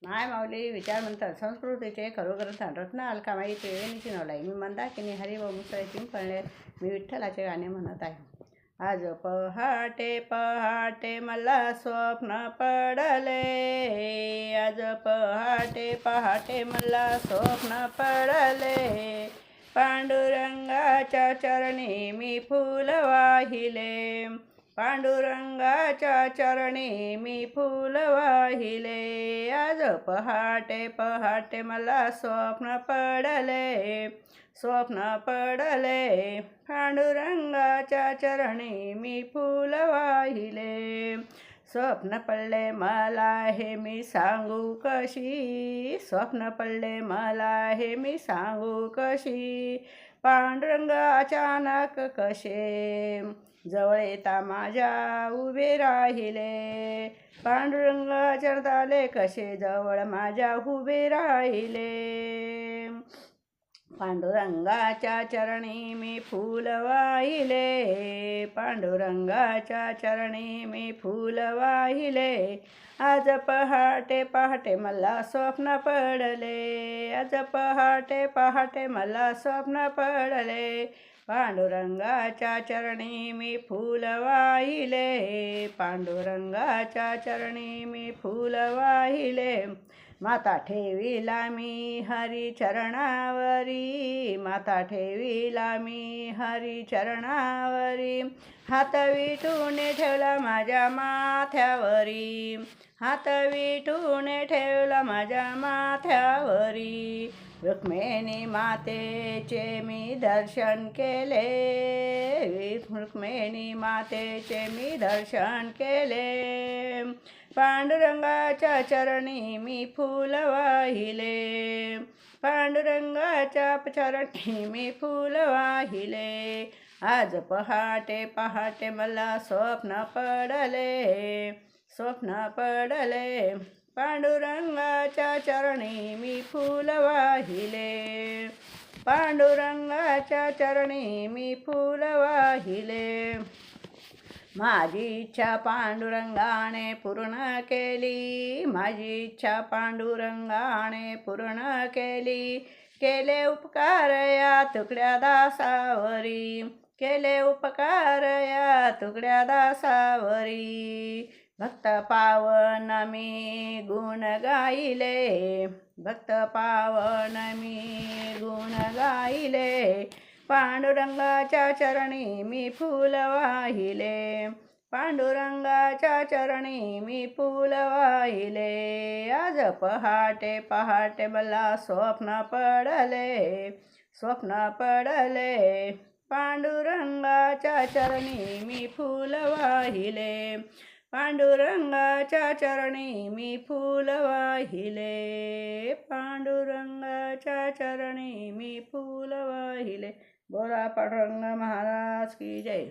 माय माऊली विचार म्हणतात संस्कृतीचे खरोखरच रत्न अलकामाई त्रिवेणीची नवलाई. मी मंदाकिनी हरी व मुसळे पिंपळणे. मी विठ्ठलाचे गाणे म्हणत आहे. आज पहाटे पहाटे मला स्वप्न पडले. आज पहाटे पहाटे मला स्वप्न पडले. पांडुरंगाच्या चरणी मी फूल वाहिले. पांडुरंगाच्या चरणी मी फूल वाहिले. आज पहाटे पहाटे मला स्वप्न पडले. स्वप्न पडले. पांडुरंगाच्या चरणी मी फूल वाहिले. स्वप्न पडले मला हे मी सांगू कशी. स्वप्न पडले मला हे मी सांगू कशी. पांडुरंग अचानक कसे जवळ येता माझ्या उभे राहिले. पांडुरंग चरताले कसे जवळ माझ्या उभे राहिले. पांडुरंगाच्या चरणी मी फूल वाहिले. पांडुरंगाच्या चरणी मी फूल वाहिले. आज पहाटे पहाटे मला स्वप्न पडले. आज पहाटे पहाटे मला स्वप्न पडले. पांडुरंगाच्या चरणी मी फूल वाहिले. पांडुरंगाच्या चरणी मी फूल वाहिले. माता ठेविला मी हरी चरणावरी. माता ठेविला मी हरी चरणावरी. हात विठून ठेवला माझ्या माथ्यावरी. हात विठून ठेवला माझ्या माथ्यावरी. रुक्मिणी मातेचे मी दर्शन केले. रुक्मिणी मातेचे मी दर्शन केले. पांडुरंगाच्या चरणी मी फूल वाहिले. पांडुरंगाच्या चरणी मी फूल वाहिले. आज पहाटे पहाटे मला स्वप्न पडले. स्वप्न पडले. पांडुरंगाच्या चरणी मी फूल वाहिले. पांडुरंगाच्या चरणी मी फूल वाहिले. माझी इच्छा पांडुरंगाने पूर्ण केली. माझी इच्छा पांडुरंगाने पूर्ण केली. केले उपकार या तुकड्या दासावरी. केले उपकार या तुकड्या दासावरी. भक्त पावन मी गुण गाईले. भक्त पावन मी गुण गाईले. पांडुरंगाच्या चरणी मी फूल वाहिले. पांडुरंगाच्या चरणी मी फूल वाहिले. आज पहाटे पहाटे मला स्वप्न पडले. स्वप्न पडले. पांडुरंगाच्या चरणी मी फूल वाहिले. पांडुरंगाच्या चरणी मी फूल वाहिले. पांडुरंगाच्या चरणी मी फूल वाहिले. बोला पांडुरंग महाराज की जय.